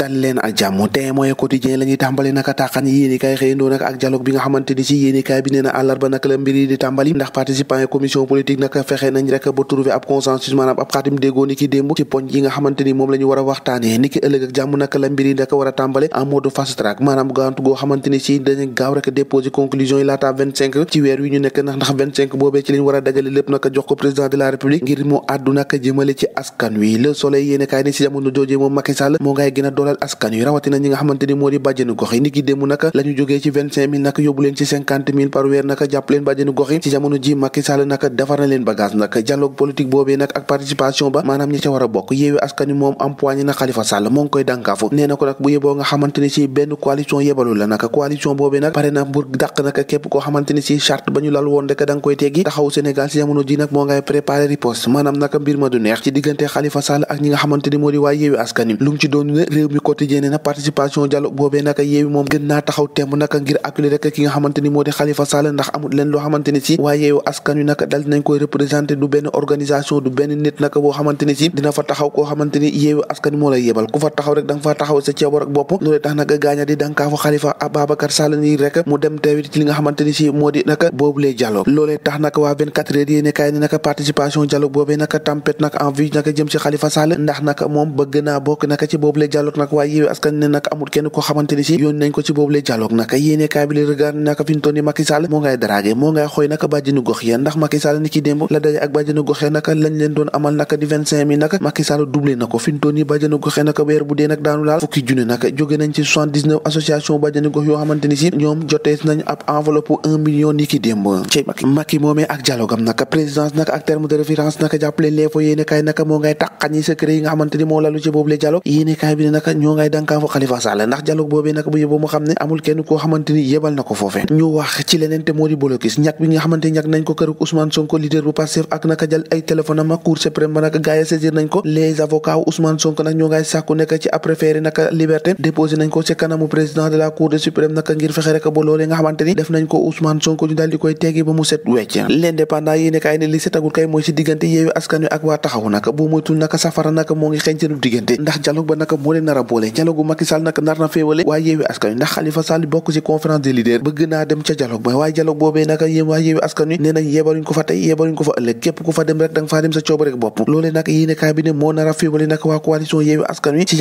dal leen ak jàmm Témoin Quotidien la ñuy tàmbali naka tàqan yéenekaay xëyandoo nag ak dialogue bi nga xamante ni si yéenekaay bi nee na àllarba naka la mbir yi di tàmbali ndax participants yi commission politique naka fexe nañ rek ba trouver ab consensus maanaam ab xaatim déggoo ni ki démb ci poñ yi nga xamante ni moom la ñu war a waxtaanee ni ki ëllëg ak jàmm naka la mbir yi naka war a tàmbale en mode fast track maanaam gaantu goo xamante ni si dañu gaaw rek déposer conclusion yi laata 25 ci weer wi ñu nekk ndax 25 boobee ci lañ war a dajale lépp naka jox ko président de la république ngir mu àddu naka jëmale ci askan wi Le Soleil yéenekaay ni si jamono joojee moom Macky Sall moo ngay gën a doolal askan wi rawatina ñi nga xamante ni moo di bàjjenu gox yi ni ki démb naka la ñu jógee ci 25 000 naka yóbbu leen ci 50 000 par weer naka jàpp leen bàjjenu gox yi ci jamono ji Macky Sall naka defar na leen bagage naka dialogue politique boobee nag ak participation ba maanaam ñi ca war a bokk Yewwi Askan Wi moom empoigné na Khalifa Sall moo ngi koy dànkaafu nee na ko nag bu yeboo nga xamante ni si benn coalition yebalu la naka coalition boobee nag pare na pour dàq naka képp koo xamante ni si charte ba ñu lal woon rek da nga koy teggi taxaw Sénégal ci jamono ji nag moo ngay préparer riposte maanaam naka mbir ma du neex ci diggante Khalifa Sall ak ñi nga xamante ni moo di waa Yewwi Askan Wi lu mu ci doon ne réew mi quotidien na participation dialogue boobee naka Yewwi moom gën naa taxaw temb naka ngir acculer rek ki nga xamante ni moo di Khalifa Sall ndax amul leen loo xamante ni si waa Yewwi Askan Wi naka dal dinañ koy représenter du benn organisation du benn nit naka boo xamante ni si dina fa taxaw koo xamante ni Yewwi Askan Wi moo lay yebal ku fa taxaw rek da nga fa taxaw sa ceebo rek bopp loolu tax naka gaaña di dankaafu Khalifa Ababacar Sall nii rek mu dem teewit ci li nga xamante ni si moo di naka boobulee dialogue loolee tax naka waa 24 heures yéene kaay ni naka participation dialogue boobee naka tempête naka en vue naka jëm ci Khalifa Sall ndax naka moom bëgg naa bokk naka ci boobulee dialogue nag waa Yewwi Askan Wi ne naka amul kenn koo xamante ni si yoon nañ ko ci boobulee dialogue naka yéene kaay bi li regard naka fi ñu toll nii Macky Sall moo ngay dragué moo ngay xooy naka bàjjenu gox ya ndax Macky Sall ni ki démb la daje ak bàjjenu gox ya naka lañ leen doon amal naka di 25 000 naka Macky Sall doublé na ko fi ñu toll nii bàjjenu gox ya naka weer bu dee nag daanu laal fukki junne naka jóge nañ ci 79 association bàjjenu gox yoo xamante ni si ñoom jotees nañ ab enveloppe 1 million ni ki démb ci Macky moomee ak dialogue am naka présidence naka ak terme de référence naka jàppale leefo yéene kaay naka moo ngay tàqañi secret yi nga xamante ni moo lalu ci boobu le dialogue yéene kaay bi ne naka ñoo ngay dankaafu Khalifa Sall ndax dialogue boobee naka bu yóbboo mu xam ne amul kenn koo xamante ni yebal na ko foofe ñu wax ci leneen te moo di bolokis ñàkk bi nga xamante ni ñàkk nañ ko këruk Ousmane Sonko leader bu Pastef ak naka jël ay téléphone am ak Cour suprême ba naka gaaya saisir nañ ko les avocats wu Ousmane Sonko nag ñoo ngay sàkku nekk ci après préféré naka liberté déposé nañ ko ci kanamu président de la Cour de suprême naka ngir fexe rek ba loolee nga xamante ni def nañ ko Ousmane Sonko ñu daal di koy teggi ba mu set wecc l'indépendant yéene kaay ne li setagul kay mooy ci diggante Yewwi Askan Wi ak waa taxawu naka bu moytul naka safara naka moo ngi xeeñ seen diggante ndax dialogue ba naka moo leen nar a boole dialogue bu Macky Sall naka nar na féewale waa Yewwi Askan Wi ndax Khalifa Sall bokk ci conférence des leaders bëgg naa dem ca dialogue ba waaye dialogue boobee naka yéen waa Yewwi Askan Wi nee nañ yebaluñ ko fa tey yebaluñ ko fa ëllëg képp ku fa dem rek da nga faa dem sa cooba rek bopp loolee nag yéene kaay bi ne moo nar a féewale naka waa coalition Yewwi Askan Wi ci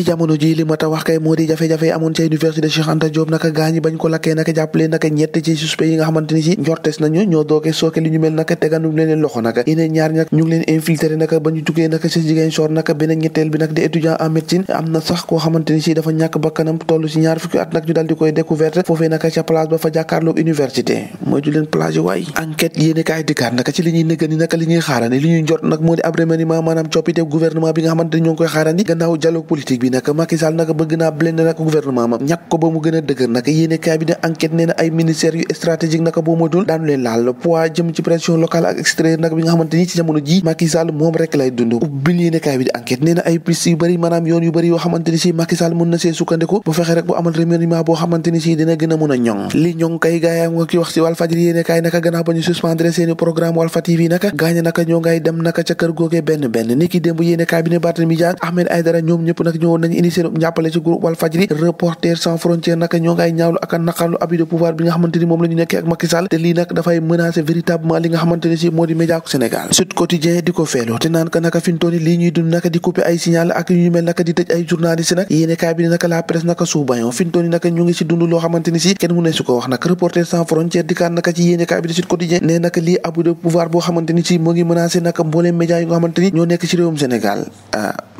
jamono ji li ma ta wax kay moo di jafe-jafe amoon ca université Cheikh Anta Diop naka gaañi bañ ko lakkee naka jàppale naka ñett ci suspect yi nga xamante ni si njortes nañu ñoo dooke sooke li ñu mel naka teganu leen loxo naka yeneen ñaar nag ñu ngi leen infiltré naka ba ñu jugee naka ci Ziguinchor naka beneen ñetteel bi nag di étudiant en médecine am na sax koo xamante ni si dafa ñàkk bakkanam toll ci ñaar fukki at nag ñu daal di koy découverte foofee naka ca place ba fa jàkkaarloog université mooy du leen plage waay enquête yéene kaay dikkaat naka ci li ñuy nëgani naka li ñuy xaarandi li ñuy njort nag moo di ab remaniement maanaam coppite gouvernement bi nga xamante ni ñoo ngi koy xaarandi gannaaw dialogue politique bi naka Macky Sall naka bëgg naa blender naka gouvernement ma ñàkk ko ba mu gën a dëgër naka yéene kaay bi ne enquête nee na ay ministères yu stratégique naka boo moytul daanu leen laal poids jëm ci pression locale ak extérieure nag bi nga xamante ni ci jamono ji Macky Sall moom rek lay dund ubbil yéene kaay bi di enquête nee na ay piste yu bëri maanaam yoon yu bëri yoo xamante ni si Macky Sall mën na see sukkandiku bu fexe rek bu amal remaniement boo xamante ni si dina gën a mën a ñoŋ li ñoŋ kay gaayaam nga ki wax si Walfadjri yéene kaay naka gannaaw ba ñu suspendre seeni programme Walfa TV naka gaaña naka ñoo ngay dem naka ca kër googee benn ni ki démb yéene kaay bi ne Barthélémy Dias Ahmed Aïdara ñoom ñëpp nag ñëwoon nañu indi seen njàppale ci groupe Walfadjri Reporters sans frontières naka ñoo ngay ñaawlu ak naqarlu abus de pouvoir bi nga xamante ni moom la ñu nekkee ak Macky Sall te lii nag dafay menacer véritablement li nga xamante ni si moo di média Sénégal Sud Quotidien di ko feelu te naan ka naka fintooni lii ñuy dund naka di couper ay signal ak yu ñu mel naka di tëj ay journalistes nag yéene kaay bi ne naka la presse naka sous bayon fintooni naka ñu ngi si dund loo xamante ni si kenn mu ne su ko wax nag Reporters sans frontières di kaan naka ci yéene kaay bi di Sud Quotidien ne naka lii abus de pouvoir boo xamante ni si moo ngi menacer naka mbooleem média yi nga xamante ni ñoo nekk ci réewum Sénégal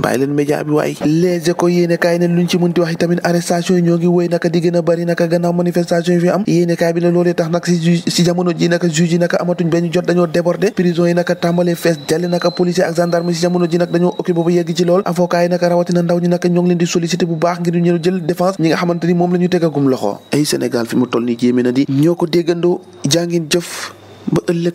bàyyi leen média bi waay Les Échos yéene kaay ne luñ ci mënti wax tamit arrestation yi ñoo ngi wéy naka di gën a bari naka gannaaw manifestation yi fi am yéene kaay bi ne loolee tax nag si jamono ji naka juge yi naka amatuñ benn jot dañoo déborder prison yi naka tàmbalee fees jàlle naka policier ak gendarme si jamono ji nag dañoo occupé ba yegg ci lool avocat yi naka rawatina ndaw ñi naka ñoo ngi leen di solliciter bu baax ngir ñu jël défense ñi nga xamante ni moom la ñu tegagum loxo ay Sénégal fi mu toll nii jéeme na di ñoo ko déggandoo jàngin jëf ba ëllëg